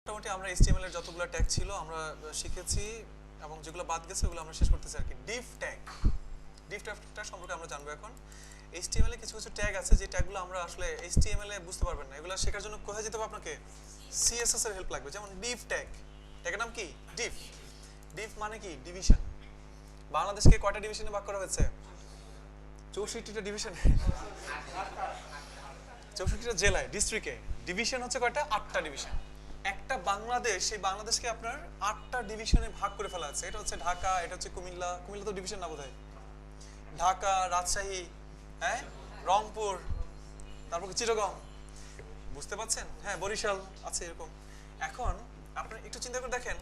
মোটামুটি আমরা HTML এর যতগুলো ট্যাগ ছিল আমরা শিখেছি এবং যেগুলো বাদ গেছে ওগুলো আমরা শেষ করতেছি আর কি। ডিভ ট্যাগটা সম্পর্কে আমরা জানবো এখন। HTML এ কিছু কিছু ট্যাগ আছে যে ট্যাগগুলো আমরা আসলে HTML এ বুঝতে পারবেন না, এগুলো শেখার জন্য কোথায় যেতে হবে আপনাকে? CSS এর হেল্প লাগবে। যেমন ডিভ ট্যাগের নাম কি? ডিভ মানে কি? ডিভিশন। বাংলাদেশকে কয়টা ডিভিশনে ভাগ করা হয়েছে? 64টা ডিভিশনে, 64টা জেলায়, ডিস্ট্রিক্টে। ডিভিশন হচ্ছে কয়টা? 8টা ডিভিশন। একটা বাংলাদেশ, সেই বাংলাদেশকে আপনার 8টা ডিভিশনে ভাগ করে ফেলা আছে। এটা হচ্ছে ঢাকা, এটা হচ্ছে কুমিল্লা তো ডিভিশন না বোধহয়। ঢাকা, রাজশাহী, হ্যাঁ, রংপুর, তারপর চিটাগং, বুঝতে পারছেন? হ্যাঁ, বরিশাল আছে এরকম। এখন আপনি একটু চিন্তা করে দেখেন,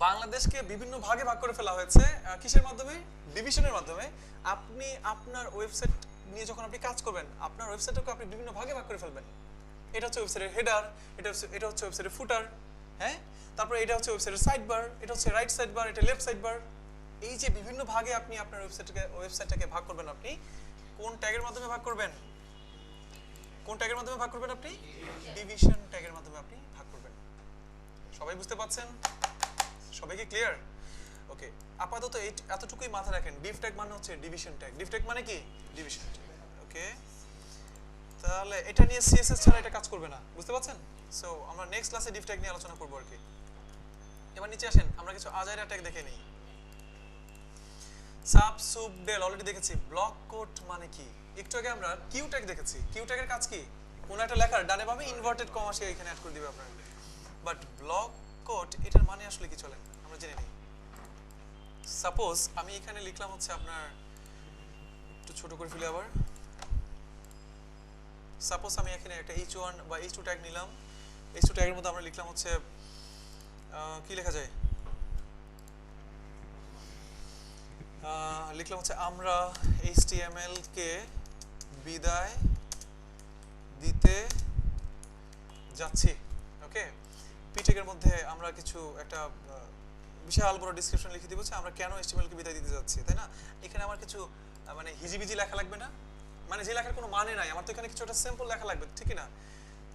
বাংলাদেশকে বিভিন্ন ভাগে ভাগ করে ফেলা হয়েছে কিসের মাধ্যমে? ডিভিশনের মাধ্যমে। আপনি আপনার ওয়েবসাইট নিয়ে যখন আপনি কাজ করবেন, আপনার ওয়েবসাইটটাকে আপনি বিভিন্ন ভাগে ভাগ করে ফেলবেন। এটা হচ্ছে ওয়েবসাইটের হেডার, এটা হচ্ছে ওয়েবসাইটের ফুটার, হ্যাঁ, তারপর এটা হচ্ছে ওয়েবসাইটের সাইড বার, এটা হচ্ছে রাইট সাইড বার, এটা লেফট সাইড বার। এই যে বিভিন্ন ভাগে আপনি আপনার ওয়েবসাইটটাকে ভাগ করবেন, আপনি কোন ট্যাগের মাধ্যমে ভাগ করবেন? কোন ট্যাগের মাধ্যমে ভাগ করবেন আপনি? ডিভিশন ট্যাগের মাধ্যমে আপনি ভাগ করবেন। সবাই বুঝতে পারছেন? সবাইকে ক্লিয়ার? ওকে, আপাতত এতটুকুই মাথায় রাখেন। ডিভ ট্যাগ মানে হচ্ছে ডিভিশন ট্যাগ। ডিভ ট্যাগ মানে কি? Division tag. ওকে, তাহলে এটা নিয়ে CSS ছাড়া এটা কাজ করবে না, বুঝতে পারছেন? সো আমরা নেক্সট ক্লাসে ডিভ ট্যাগ নিয়ে আলোচনা করব আর কি। এবার নিচে আসেন, আমরা কিছু আজাইরা ট্যাগ দেখে নিই। সাব সুব ডেল অলরেডি দেখেছি। ব্লক কোট মানে কি? একটু আগে আমরা কিউ ট্যাগ দেখেছি। কিউ ট্যাগের কাজ কি? কোন একটা লেখার ডানে বামে ইনভার্টেড কমা সে এখানে অ্যাড করে দিবে আপনার। বাট ব্লক কোট এটার মানে আসলে কি চলেন আমরা জেনে নিই। সাপোজ আমি এখানে লিখলাম হচ্ছে আপনার, একটু ছোট করে ফেলি আবার। সাপোজ আমি এখানে একটা h1 বা h2 ট্যাগ নিলাম। h2 ট্যাগের মধ্যে আমরা লিখলাম হচ্ছে কি লেখা যায়? লিখলাম হচ্ছে আমরা HTML কে বিদায় দিতে যাচ্ছি। ওকে, পি ট্যাগের মধ্যে আমরা কিছু একটা বিশাল বড় ডেসক্রিপশন লিখে দিব যে আমরা কেন HTML কে বিদায় দিতে যাচ্ছি, তাই না? এখানে আমার কিছু মানে হিজিবিজি লেখা লাগবে না, মানে যে লেখার কোনো মানে নাই, আমার তো এখানে কিছু একটা সিম্পল লেখা লাগবে, ঠিক না?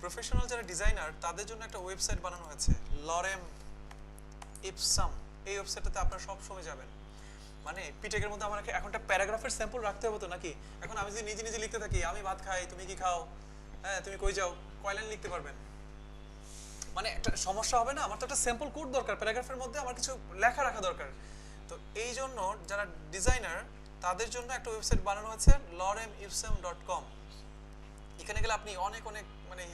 প্রফেশনাল যারা ডিজাইনার তাদের জন্য একটা ওয়েবসাইট বানানো হয়েছে, লরেম ইপসাম। এই ওয়েবসাইটটাতে আপনারা সব সময় যাবেন। মানে পিটেকের মধ্যে আমার এখন একটা প্যারাগ্রাফের স্যাম্পল রাখতে হবে তো নাকি? এখন আমি যদি নিজে নিজে লিখতে থাকি, আমি ভাত খাই, তুমি কি খাও, হ্যাঁ, তুমি কই যাও, কয় লাইন লিখতে পারবেন? মানে একটা সমস্যা হবে না? আমার তো একটা স্যাম্পল কোড দরকার, প্যারাগ্রাফের মধ্যে আমার কিছু লেখা রাখা দরকার। তো এই জন্য যারা ডিজাইনার তাদের জন্য একটা ওয়েবসাইট বানানো হয়েছে loremipsum.com। এখানে গেলে আপনি অনেক অনেক মানে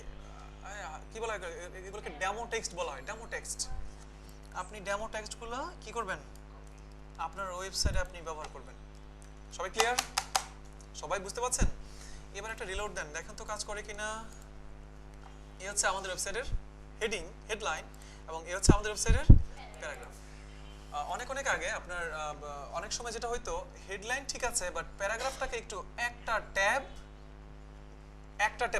কি বলা হয় এগুলোকে ডেমো টেক্সট বলা হয়, ডেমো টেক্সট। আপনি ডেমো টেক্সটগুলো কি করবেন? আপনার ওয়েবসাইটে আপনি ব্যবহার করবেন। সবাই ক্লিয়ার? সবাই বুঝতে পারছেন? এবার একটা রিলোড দেন, দেখেন তো কাজ করে কিনা। এই হচ্ছে আমাদের ওয়েবসাইটের হেডিং, হেডলাইন, এবং এই হচ্ছে আমাদের ওয়েবসাইটের প্যারাগ্রাফ। অনেক অনেক আগে আপনার অনেক সময় যেটা হয়তো হেডলাইন ঠিক আছে, বাট প্যারাগ্রাফটাকে একটু একটা ট্যাব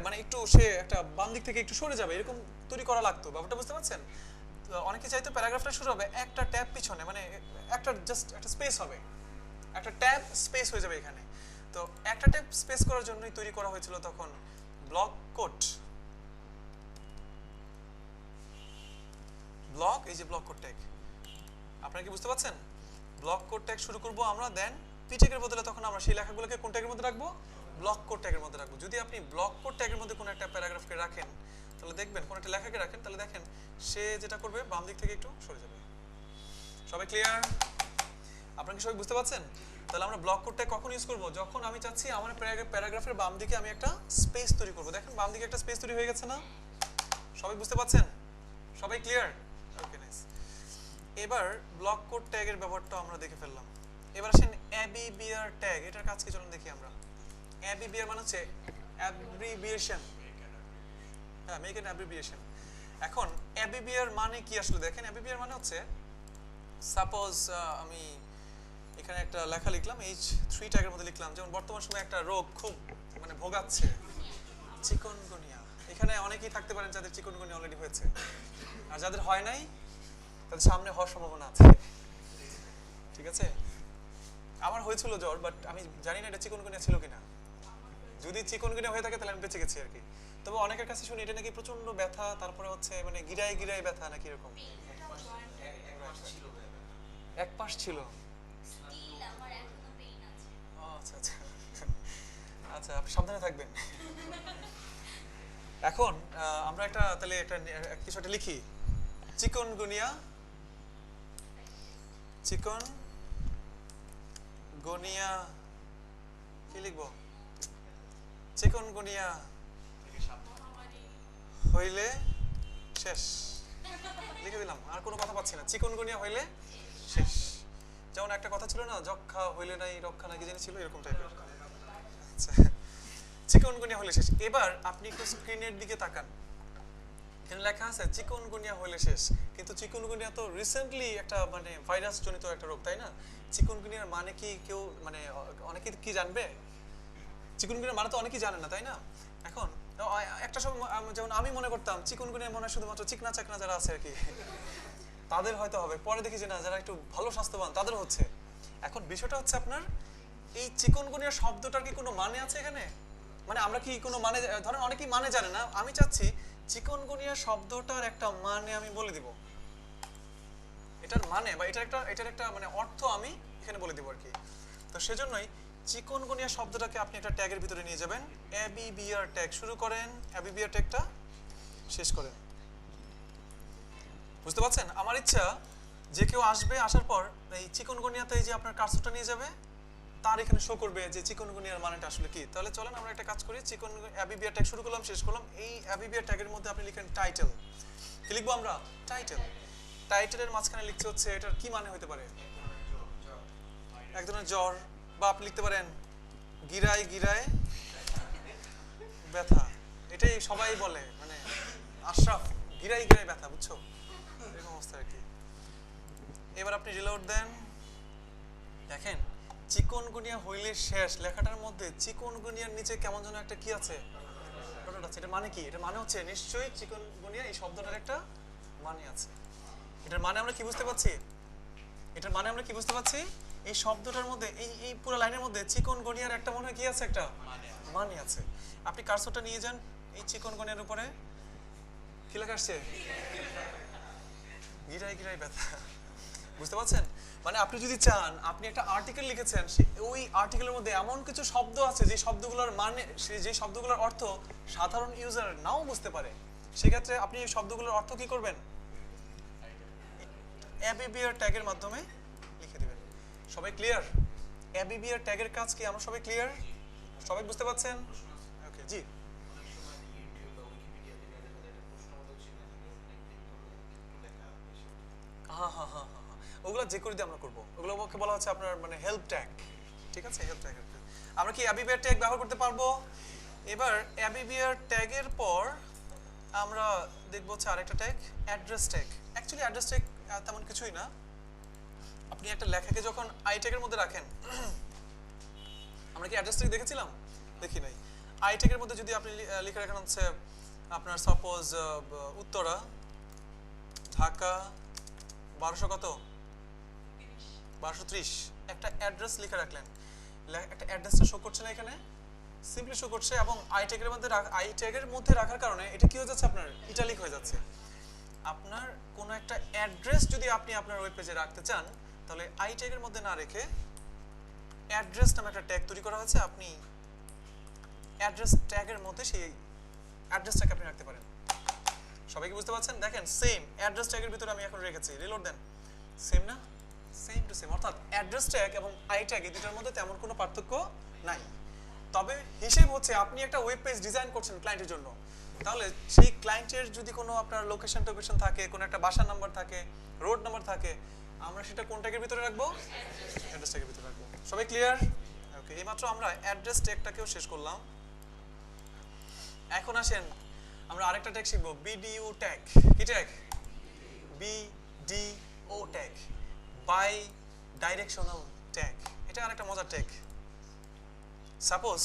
মানে একটু সে একটা বাম দিক থেকে একটু সরে যাবে, এরকম তৈরি করা লাগতো। ব্যাপারটা বুঝতে পারছেন? অনেকে চাইতো প্যারাগ্রাফটা শুরু হবে একটা ট্যাব পিছনে, মানে একটা জাস্ট একটা স্পেস হবে, একটা ট্যাব স্পেস হয়ে যাবে এখানে। তো একটা ট্যাব স্পেস করার জন্যই তৈরি করা হয়েছিল তখন ব্লক কোট। ব্লক, এই যে ব্লক কোট ট্যাগ, আপনারা কি বুঝতে পারছেন? ব্লক কোড ট্যাগ শুরু করব আমরা, দেন পি ট্যাগের বদলে তখন আমরা সেই লেখাগুলোকে কোন ট্যাগের মধ্যে রাখবো? ব্লক কোড ট্যাগের মধ্যে রাখবো। যদি আপনি ব্লক কোড ট্যাগের মধ্যে কোনো একটা প্যারাগ্রাফকে রাখেন, তাহলে দেখবেন কোন একটা লেখাকে রাখেন, তাহলে দেখেন সে যেটা করবে বাম দিক থেকে একটু সরে যাবে। সবাই ক্লিয়ার? আপনারা কি সবাই বুঝতে পারছেন? তাহলে আমরা ব্লক কোড ট্যাগ কখন ইউজ করব? যখন আমি চাচ্ছি আমার প্যারাগ্রাফের বাম দিকে আমি একটা স্পেস তৈরি করব। দেখেন বাম দিকে একটা স্পেস তৈরি হয়ে গেছে না? সবাই বুঝতে পারছেন? সবাই ক্লিয়ার? ওকে, নাইস। এবার ব্লক কোড ট্যাগের ব্যবহারটা আমরা দেখে ফেললাম। এবার আসেন অ্যাবিবিআর ট্যাগ। এটার কাজ কি চলুন দেখি আমরা। অ্যাবিবিআর মানে হচ্ছে অ্যাব্রিভিয়েশন, হ্যাঁ, মেক অ্যান অ্যাব্রিভিয়েশন। এখন অ্যাবিবিআর মানে কি আসলে দেখেন, অ্যাবিবিআর মানে হচ্ছে সাপোজ আমি এখানে একটা লেখা লিখলাম, H3 ট্যাগের মধ্যে লিখলাম, যেমন বর্তমান সময়ে একটা রোগ খুব মানে ভোগাচ্ছে, চিকনগুনিয়া। এখানে অনেকেই থাকতে পারেন যাদের চিকনগুনিয়া অলরেডি হয়েছে, আর যাদের হয় নাই তাদের সামনে হওয়ার সম্ভাবনা আছে, ঠিক আছে? আমার হয়েছিল জ্বর, বাট আমি জানি না এটা চিকনগুনিয়া ছিল কিনা, যদি চিকনগুনিয়া হয়ে থাকে তাহলে আমি বেঁচে গেছি আর কি। তবে অনেকের কাছে শুনি এটা নাকি প্রচন্ড ব্যথা, তারপরে হচ্ছে মানে গিরায় গিরায় ব্যথা নাকি এরকম। এক পাশ ছিল। আচ্ছা আচ্ছা আচ্ছা, আপনি সাবধানে থাকবেন। এখন আমরা একটা তাহলে একটা কিছু একটা লিখি। চিকনগুনিয়া, চিকনগুনিয়া কি লিখবো? চিকনগুনিয়া হইলে শেষ, লিখে দিলাম। আর কোনো কথা পাচ্ছি না। চিকনগুনিয়া হইলে শেষ। যেমন একটা কথা ছিল না, যক্ষা হইলে নাই রক্ষা নাকি জানি ছিল, এরকম টাইপের। আচ্ছা, চিকনগুনিয়া হলে শেষ। এবার আপনি একটু স্ক্রিনের দিকে তাকান, এখানে লেখা আছে চিকনগুনিয়া হলে শেষ। কিন্তু চিকনগুনিয়া তো রিসেন্টলি একটা মানে ভাইরাস জনিত একটা রোগ, তাই না? চিকনগুনিয়ার মানে কি কেউ মানে অনেকে কি জানবে? চিকনগুনিয়ার মানে তো অনেকেই জানে না, তাই না? এখন একটা সময় যেমন আমি মনে করতাম চিকনগুনিয়া মনে হয় শুধুমাত্র চিকনা চাকনা যারা আছে আর কি তাদের হয়তো হবে, পরে দেখি যে না, যারা একটু ভালো স্বাস্থ্যবান তাদের হচ্ছে। এখন বিষয়টা হচ্ছে আপনার এই চিকনগুনিয়া শব্দটার কি কোনো মানে আছে এখানে? মানে আমরা কি কোনো মানে, ধরেন অনেকেই মানে জানে না, আমি চাচ্ছি চিকনগুনিয়া শব্দটার একটা মানে আমি বলে দিব। এটার মানে বা এটার একটা মানে অর্থ আমি এখানে বলে দিব আর কি। তো সেজন্যই চিকনগুনিয়া শব্দটাকে আপনি একটা ট্যাগের ভিতরে নিয়ে যাবেন। এবিবিআর ট্যাগ শুরু করেন, এবিবিআর ট্যাগটা শেষ করেন। বুঝতে পারছেন? আমার ইচ্ছা যে কেউ আসবে, আসার পর এই চিকনগুনিয়াতে এই যে আপনার কার্সরটা নিয়ে যাবে, তার এখানে শো করবে যে চিকনগুনিয়ার মানেটা আসলে কি। তাহলে চলেন আমরা একটা কাজ করি। এবিবিআর ট্যাগ শুরু করলাম, শেষ করলাম। এই এবিবিআর ট্যাগের মধ্যে আপনি লিখেন টাইটেল। কি লিখবো আমরা? টাইটেল। টাইটেলের মাঝখানে লিখতে হচ্ছে এটার কি মানে হতে পারে? এক ধরনের জ্বর, বা আপনি লিখতে পারেন গিরায় গিরায় ব্যথা। এটাই সবাই বলে, মানে আশরাফ গিরায় গিরায় ব্যথা, বুঝছো? এরকম অবস্থা আর কি। এবার আপনি রিলোড দেন, দেখেন চিকনগুনিয়া হইলে শেষ লেখাটার মধ্যে চিকনগুনিয়ার নিচে কেমন যেন একটা কি আছে, ডট আছে। এটা মানে কি? এটা মানে হচ্ছে নিশ্চয়ই চিকনগুনিয়া এই শব্দটার একটা মানে আছে। এটার মানে আমরা কি বুঝতে পারছি? এটার মানে আমরা কি বুঝতে পারছি? এই শব্দটার মধ্যে এই পুরো লাইনের মধ্যে চিকনগুনিয়ার একটা মনে হয় কি আছে, একটা মানে আছে। আপনি কার্সরটা নিয়ে যান এই চিকনগুনিয়ার উপরে, কি লেখা আসছে? গিরায় গিরায় ব্যথা। বুঝতে পারছেন? মানে আপনি যদি চান, আপনি একটা আর্টিকেল লিখেছেন, ওই আর্টিকেলের মধ্যে এমন কিছু শব্দ আছে যে শব্দগুলোর মানে, যে শব্দগুলোর অর্থ সাধারণ ইউজার নাও বুঝতে পারে, সেক্ষেত্রে আপনি এই শব্দগুলোর অর্থ কি করবেন? এবিবিআর ট্যাগের মাধ্যমে লিখে দিবেন। সবাই ক্লিয়ার? এবিবিআর ট্যাগের কাজ কি আমরা সবাই ক্লিয়ার? সবাই বুঝতে পারছেন? ওকে, জি। হ্যাঁ হ্যাঁ হ্যাঁ হ্যাঁ, ওগুলো যে করে দিয়ে আমরা করবো, ওগুলো বলা হচ্ছে আপনার মানে হেল্প ট্যাগ। ঠিক আছে, হেল্প ট্যাগ। আমরা কি এবিবিআর ট্যাগ ব্যবহার করতে পারবো? এবার এবিবিআর ট্যাগের পর আমরা দেখবো হচ্ছে আরেকটা tag, address tag. Actually address tag তেমন কিছুই না। আপনি একটা লেখাকে যখন আই ট্যাগের মধ্যে রাখেন, আমরা কি অ্যাড্রেস ট্যাগ দেখেছিলাম? দেখি নাই। আই ট্যাগের মধ্যে যদি আপনি লিখে রাখেন হচ্ছে আপনার সাপোজ উত্তরা, ঢাকা 1200 কত, 1230, একটা অ্যাড্রেস লিখে রাখলেন। একটা অ্যাড্রেসটা শো করছে না এখানে, সিম্পলি শো করছে। এবং আই ট্যাগের মধ্যে রাখার কারণে এটা কি হয়ে যাচ্ছে, আপনার ইটালিক হয়ে যাচ্ছে। আপনার কোনো একটা অ্যাড্রেস যদি আপনি আপনার ওয়েব পেজে রাখতে চান, তাহলে আই ট্যাগের মধ্যে না রেখে অ্যাড্রেস নামে একটা ট্যাগ তৈরি করা হয়েছে। আপনি অ্যাড্রেস ট্যাগের মধ্যে সেই অ্যাড্রেসটাকে আপনি রাখতে পারেন। সবাই কি বুঝতে পারছেন? দেখেন সেম অ্যাড্রেস ট্যাগের ভিতরে আমি এখন রেখেছি। রিলোড দেন, সেম না? Same to same. অর্থাৎ অ্যাড্রেস ট্যাগ এবং আই ট্যাগ এই দুটোর মধ্যে তেমন কোনো পার্থক্য নাই। তবে হিসেব হচ্ছে আপনি একটা ওয়েব পেজ ডিজাইন করছেন ক্লায়েন্টের জন্য, তাহলে সেই ক্লায়েন্টের যদি কোনো আপনার লোকেশন থাকে, কোনো একটা বাসা নাম্বার থাকে, রোড নাম্বার থাকে, আমরা সেটা কোন ট্যাগের ভিতরে রাখবো? অ্যাড্রেস ট্যাগের ভিতরে রাখবো। সবাই ক্লিয়ার? ওকে, এইমাত্র আমরা অ্যাড্রেস ট্যাগটাকেও শেষ করলাম। এখন আসেন আমরা আরেকটা ট্যাগ শিখবো, বিডিইউ ট্যাগ। কি tag? BDO tag, bidirectional tag. এটা আরেকটা মজার ট্যাগ। সাপোজ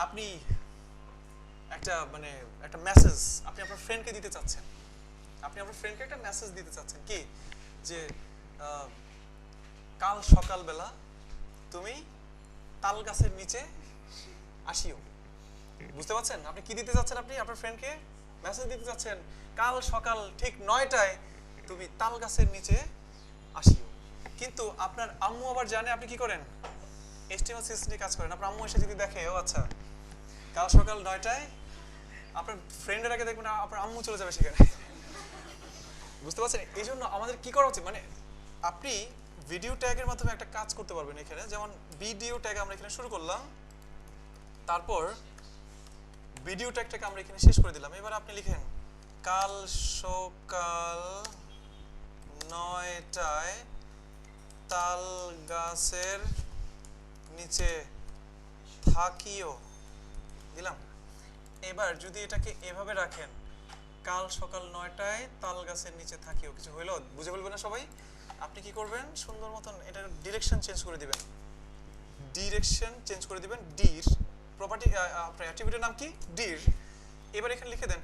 আপনি একটা মেসেজ আপনি আপনার ফ্রেন্ডকে দিতে চাচ্ছেন, আপনি আপনার ফ্রেন্ডকে একটা মেসেজ দিতে চাচ্ছেন কি, যে কাল সকালবেলা তুমি তাল গাছের নিচে আসিও। বুঝতে পারছেন? আপনি কি দিতে যাচ্ছেন? আপনি আপনার ফ্রেন্ডকে মেসেজ দিতে যাচ্ছেন কাল সকাল ঠিক 9টায় তুমি তাল গাছের নিচে আসিও। কিন্তু আপনার আম্মু আবার জানে আপনি কি করেন, HTML CSS নিয়ে কাজ করেন। আপনার আম্মু এসে যদি দেখে ও আচ্ছা কাল সকাল 9টায়, আপনার ফ্রেন্ডের আগে দেখবেন আপনার আম্মু চলে যাবে সেখানে। বুঝতে পারছেন? এই জন্য আমাদের কি করা উচিত, মানে আপনি ভিডিও ট্যাগের মাধ্যমে একটা কাজ করতে পারবেন এখানে। যেমন ভিডিও ট্যাগ আমরা এখানে শুরু করলাম, তারপর ভিডিও ট্যাগটাকে আমরা এখানে শেষ করে দিলাম। এবার আপনি লিখেন কাল সকাল 9টায় তাল গাছের নিচে থাকিও দিলাম। এবার যদি এটাকে এভাবে রাখেন কাল সকাল 9টায় তাল গাছের নিচে থাকিও, কিছু হইলো? বুঝে বলবেন না সবাই? আপনি কি করবেন, সুন্দর মতন এটার ডিরেকশন চেঞ্জ করে দিবেন। ডিরেকশন চেঞ্জ করে দিবেন ডির প্রপার্টি, আপনার অ্যাট্রিবিউটের নাম কি ডির। এবার এখানে লিখে দেন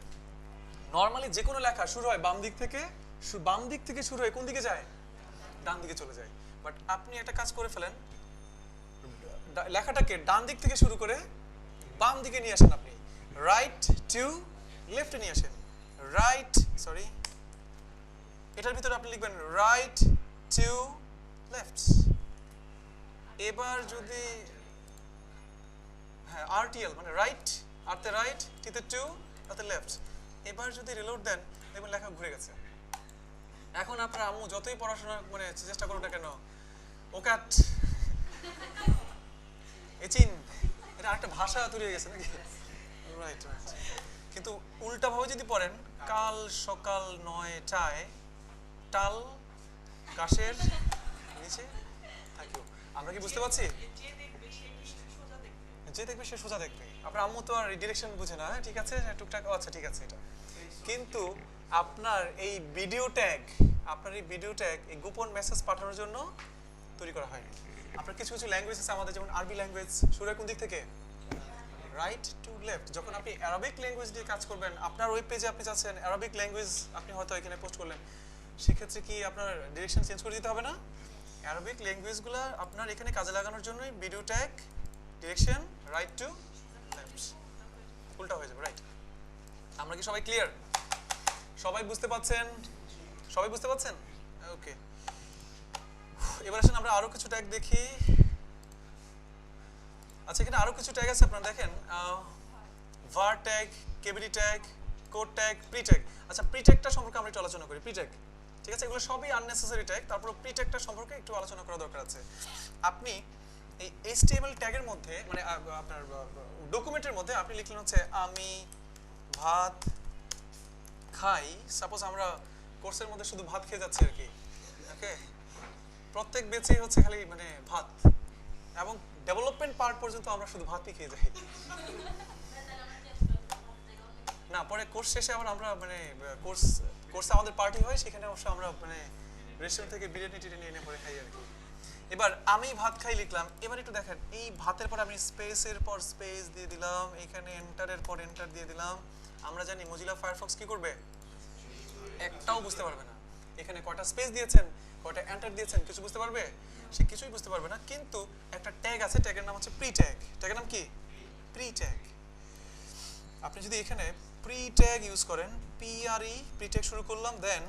নরমালি যে কোনো লেখা শুরু হয় বাম দিক থেকে, বাম দিক থেকে শুরু হয়ে কোন দিকে যায়, ডান দিকে চলে যায়। বাট আপনি একটা কাজ করে ফেলেন, লেখাটাকে ডান দিক থেকে শুরু করে বাম দিকে নিয়ে আসেন। আপনি রাইট টু লেফটে নিয়ে আসেন, রাইট সরি এটার ভিতরে আপনি লিখবেন রাইট টু লেফট। এবার যদি হ্যাঁ RTL মানে রাইট, আরতে রাইট, টিতে টু, তাতে লেফট। এবার যদি রিলোড দেন দেখবেন লেখা ঘুরে গেছে। এখন আপনার আম্মু যতই পড়াশোনা মানে চেষ্টা করুক না কেন, ওকাট এচিন এটা আরেকটা ভাষা তৈরি হয়ে গেছে নাকি? Right right. কিন্তু উল্টা ভাবে যদি পড়েন কাল সকাল 9টায় তাল গাছের নিচে থাকিও, আমরা কি বুঝতে পারছি? যে দেখবে সে সোজা দেখবে। আপনার আম্মু তো আর ডিরেকশন বুঝে না, ঠিক আছে টুকটাক, আচ্ছা ঠিক আছে এটা। কিন্তু আপনার এই ভিডিও ট্যাগ, আপনার এই ভিডিও ট্যাগ এই গোপন মেসেজ পাঠানোর জন্য তৈরি করা হয়নি। আপনার কিছু কিছু ল্যাঙ্গুয়েজ আছে আমাদের, যেমন আরবি ল্যাঙ্গুয়েজ শুরু হয় কোন দিক থেকে, রাইট টু লেফট। যখন আপনি অ্যারাবিক ল্যাঙ্গুয়েজ দিয়ে কাজ করবেন, আপনার ওয়েব পেজে আপনি চাচ্ছেন অ্যারাবিক ল্যাঙ্গুয়েজ আপনি হয়তো এখানে পোস্ট করলেন, সেক্ষেত্রে কি আপনার ডিরেকশন চেঞ্জ করে দিতে হবে না? অ্যারাবিক ল্যাঙ্গুয়েজগুলো আপনার এখানে কাজে লাগানোর জন্যই video tag direction right to left, উল্টা হয়ে যাবে, রাইট। আমরা কি সবাই ক্লিয়ার? সবাই বুঝতে পাচ্ছেন? সবাই বুঝতে পাচ্ছেন? ওকে, এবার আসেন আমরা আরো কিছু ট্যাগ দেখি। আচ্ছা এখানে আরো কিছু ট্যাগ আছে, আপনারা দেখেন var tag, kbd tag, code tag, pre tag. আচ্ছা প্রি ট্যাগটা সম্পর্কে আমরা একটু আলোচনা করি। প্রি ট্যাগ, ঠিক আছে, এগুলো সবই আননেসেসারি ট্যাগ, তারপর প্রি ট্যাগটা সম্পর্কে একটু আলোচনা করা দরকার আছে। আপনি এই HTML ট্যাগের মধ্যে মানে আপনার ডকুমেন্টের মধ্যে আপনি লিখলেন হচ্ছে আমি ভাত খাই, সাপোজ আমরা কোর্সের মধ্যে শুধু ভাত খেয়ে যাচ্ছি আর কি, ওকে, প্রত্যেক বেচেই হচ্ছে খালি মানে ভাত, এবং ডেভেলপমেন্ট পার্ট পর্যন্ত আমরা শুধু ভাতই খেয়ে যাই না। পরে কোর্স শেষে আবার আমরা মানে কোর্সে আমাদের পার্টি হয়, সেখানে অবশ্য আমরা মানে রেস্টুরেন্ট থেকে বিরিয়ানি টিরিয়ানি এনে পরে খাই আর কি। এবার আমি ভাত খাই লিখলাম, এবার একটু দেখেন এই ভাতের পর আমি স্পেসের পর স্পেস দিয়ে দিলাম, এখানে এন্টারের পর এন্টার দিয়ে দিলাম। আমরা জানি মজিলা ফায়ারফক্স কি করবে, একটাও বুঝতে পারবে না এখানে কয়টা স্পেস দিয়েছেন, কয়টা এন্টার দিয়েছেন, কিছু বুঝতে পারবে? সে কিছুই বুঝতে পারবে না। কিন্তু একটা ট্যাগ আছে, ট্যাগের নাম হচ্ছে প্রি ট্যাগ। ট্যাগের নাম কি? Pre tag. আপনি যদি এখানে প্রি ট্যাগ ইউজ করেন, PRE প্রি ট্যাগ শুরু করলাম, দেন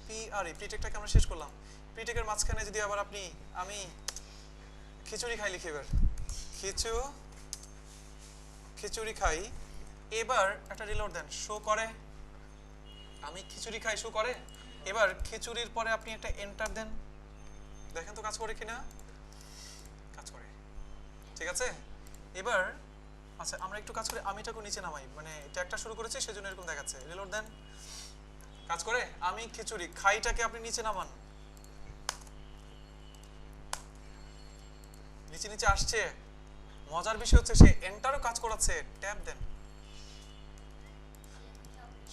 PRE প্রি ট্যাগটাকে আমরা শেষ করলাম। প্রি ট্যাগের মাঝখানে যদি আবার আপনি আমি খিচুড়ি খাই লিখে, এবার খিচুড়ি খাই, এবার একটা রিলোড দেন, শো করে আমি খিচুড়ি খাই, শো করে। এবার খিচুড়ির পরে আপনি একটা এন্টার দেন, দেখেন তো কাজ করে কিনা, কাজ করে, ঠিক আছে। এবার আচ্ছা আমরা একটু কাজ করে আমিটাকে নিচে নামাই, মানে ট্যাগটা শুরু করেছে সেজন্য এরকম দেখাচ্ছে, রিলোড দেন, কাজ করে। আমি খিচুড়ি খাইটাকে আপনি নিচে নামান, নিচে নিচে আসছে। মজার বিষয় হচ্ছে সে এন্টারও কাজ করাচ্ছে, ট্যাব দেন,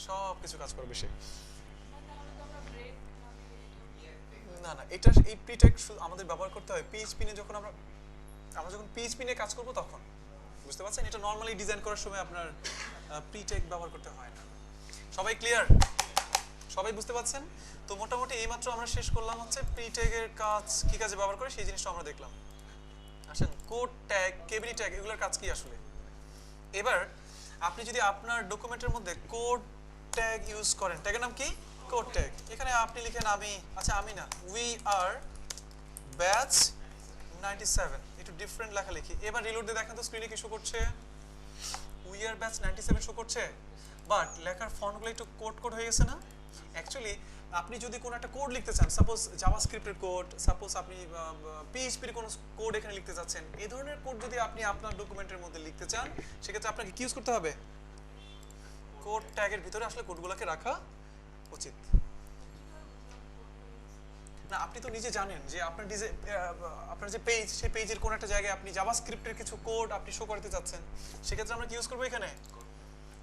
সব কিছু কাজ করবে সে। না না, এটা এই প্রি ট্যাগ আমাদের ব্যবহার করতে হয় PHP নিয়ে, যখন আমরা যখন PHP নিয়ে কাজ করব তখন, বুঝতে পারছেন? এটা নরমালি ডিজাইন করার সময় আপনার প্রি ট্যাগ ব্যবহার করতে হয় না। সবাই ক্লিয়ার? সবাই বুঝতে পারছেন? তো মোটামুটি এইমাত্র আমরা শেষ করলাম হচ্ছে প্রি ট্যাগের কাজ কি কাজে ব্যবহার করে সেই জিনিসটা আমরা দেখলাম। আসেন কোড ট্যাগ, কেবিডি ট্যাগ এগুলোর কাজ কি আসলে? এবার আপনি যদি আপনার ডকুমেন্টের মধ্যে কোড ট্যাগ ইউজ করেন, ট্যাগের নাম কি? Code tag. এখানে আপনি লিখেন আমি, আচ্ছা আমি না, উই আর ব্যাচ 97, একটু ডিফারেন্ট লেখা লিখি। এবার রিলোড দিয়ে দেখেন তো স্ক্রিনে কি শো করছে? উই আর ব্যাচ 97 শো করছে, বাট লেখার ফন্টগুলো একটু কোড কোড হয়ে গেছে না? অ্যাকচুয়ালি আপনি যদি কোনো একটা কোড লিখতে চান, সাপোজ জাভাস্ক্রিপ্টের কোড, সাপোজ আপনি পিএইচপির কোনো কোড এখানে লিখতে যাচ্ছেন, এই ধরনের কোড যদি আপনি আপনার ডকুমেন্টের মধ্যে লিখতে চান, সেক্ষেত্রে আপনাকে কি ইউজ করতে হবে? কোড ট্যাগের ভিতরে আসলে কোডগুলোকে রাখা উচিত। না, আপনি তো নিজে জানেন যে আপনার আপনার যে পেজ, সেই পেজের কোন একটা জায়গায় আপনি জাভাস্ক্রিপ্টের কিছু কোড আপনি শো করতে যাচ্ছেন, সেক্ষেত্রে আমরা কি ইউজ করবো এখানে?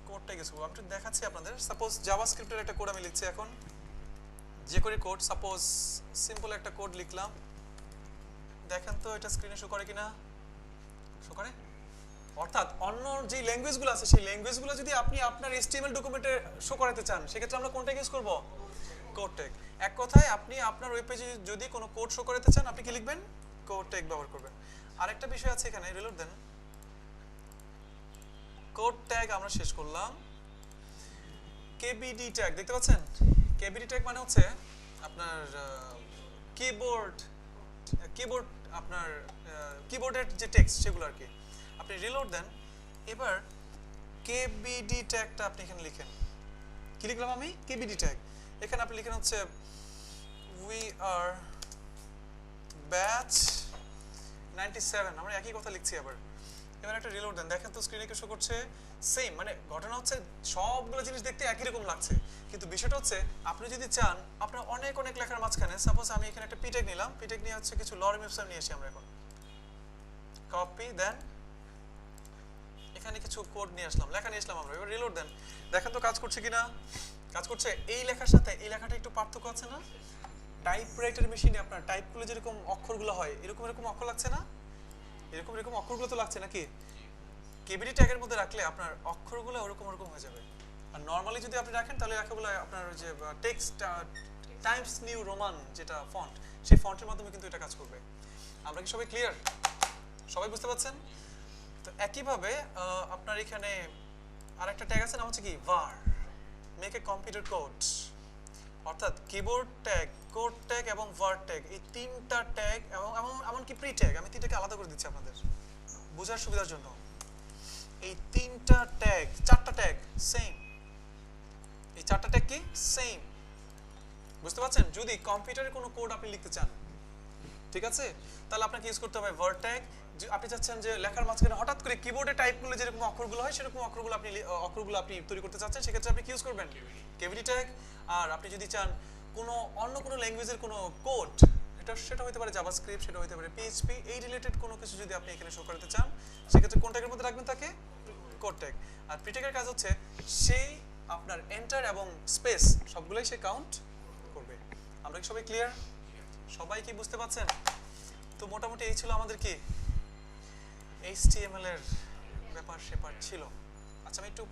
কোড ট্যাগ ইউজ করবো। আমি একটু দেখাচ্ছি আপনাদের। সাপোজ জাভাস্ক্রিপ্টের একটা কোড আমি লিখছি এখন, যে কোনো কোড, সাপোজ সিম্পল একটা কোড লিখলাম। দেখেন তো এটা স্ক্রিনে শো করে কিনা? শো করে। অর্থাৎ অন্য যে ল্যাঙ্গুয়েজগুলো আছে, সেই ল্যাঙ্গুয়েজগুলো যদি আপনি আপনার HTML ডকুমেন্টে শো করাতে চান, সেক্ষেত্রে আমরা কোনটা ইউজ করব? Code tag. এক কথায় আপনি আপনার ওয়েব পেজে যদি কোনো কোড শো করাতে চান, আপনি কি লিখবেন? কোড ট্যাগ ব্যবহার করবেন। আরেকটা বিষয় আছে এখানে, রিলোড দেন। কোড ট্যাগ আমরা শেষ করলাম। কেবিডি ট্যাগ দেখতে পাচ্ছেন? কেবিডি ট্যাগ মানে হচ্ছে আপনার কিবোর্ড আপনার কিবোর্ডের যে টেক্সট সেগুলো আর কি। আপনি রিলোড দেন। এবার কেবিডি ট্যাগটা আপনি এখানে লিখেন। কি লিখলাম আমি? KBD tag. এখানে আপনি লিখেন হচ্ছে উই আর ব্যাচ 97, আমরা একই কথা লিখছি আবার। এবার একটা রিলোড দেন, দেখেন তো স্ক্রিনে কি শো করছে? সেম, মানে ঘটনা হচ্ছে সবগুলো জিনিস দেখতে একই রকম লাগছে, কিন্তু বিষয়টা হচ্ছে আপনি যদি চান আপনার অনেক অনেক লেখার মাঝখানে, সাপোজ আমি এখানে একটা পিটেক নিলাম, পিটেক নিয়ে হচ্ছে কিছু লরেম ইপসন নিয়ে আসি আমরা এখন, কপি দেন, এখানে কিছু কোড নিয়ে আসলাম, লেখা নিয়ে আসলাম আমরা। এবার রিলোড দেন, দেখেন তো কাজ করছে কিনা? কাজ করছে। এই লেখার সাথে এই লেখাটা একটু পার্থক্য আছে না? টাইপরাইটার মেশিনে আপনার টাইপগুলো যেরকম অক্ষরগুলো হয়, এরকম এরকম অক্ষর লাগছে না? এরকম এরকম অক্ষরগুলো তো লাগছে নাকি? কেবিডি ট্যাগের মধ্যে রাখলে আপনার অক্ষরগুলো ওরকম ওরকম হয়ে যাবে। আর নরমালি যদি আপনি রাখেন, তাহলে লেখাগুলো আপনার ওই যে টেক্সট টাইমস নিউ রোমান যেটা ফন্ট, সেই ফন্টের মাধ্যমে কিন্তু এটা কাজ করবে। আমরা কি সবাই ক্লিয়ার? সবাই বুঝতে পারছেন? তো একইভাবে আপনার এখানে আরেকটা ট্যাগ আছে, নাম হচ্ছে কি var, make a computer code. অর্থাৎ কিবোর্ড ট্যাগ, কোড ট্যাগ এবং var ট্যাগ, এই তিনটা ট্যাগ এবং এমনকি প্রি ট্যাগ, আমি তিনটাকে আলাদা করে দিচ্ছি আপনাদের বোঝার সুবিধার জন্য। এই তিনটা ট্যাগ, চারটা ট্যাগ সেম। এই চারটা ট্যাগ কি? সেম। বুঝতে পারছেন? যদি কম্পিউটারে কোনো কোড আপনি লিখতে চান, ঠিক আছে, তাহলে আপনাকে ইউজ করতে হবে var ট্যাগ। আপনি চাচ্ছেন যে লেখার মাঝখানে হঠাৎ করে কিবোর্ডে টাইপ করলে যেরকম অক্ষরগুলো হয়, সেরকম অক্ষরগুলো আপনি তৈরি করতে চাচ্ছেন, সেক্ষেত্রে আপনি কি ইউজ করবেন? KBD tag. আর আপনি যদি চান অন্য কোনো ল্যাঙ্গুয়েজের কোনো কোড, সেটা হতে পারে জাভাস্ক্রিপ্ট, সেটা হতে পারে পিএইচপি, এই রিলেটেড কোনো কিছু যদি আপনি এখানে শো করতে চান, সেক্ষেত্রে কোন ট্যাগের মধ্যে রাখবেন তাকে? Code tag. আর প্রি ট্যাগের কাজ হচ্ছে সেই আপনার এন্টার এবং স্পেস সবগুলোই সে কাউন্ট করবে। আমরা কি সবাই ক্লিয়ার? সবাই কি বুঝতে পারছেন? তো মোটামুটি এই ছিল আমাদের কি HTML এর ব্যাপার স্যাপার ছিল। আচ্ছা, আমি একটু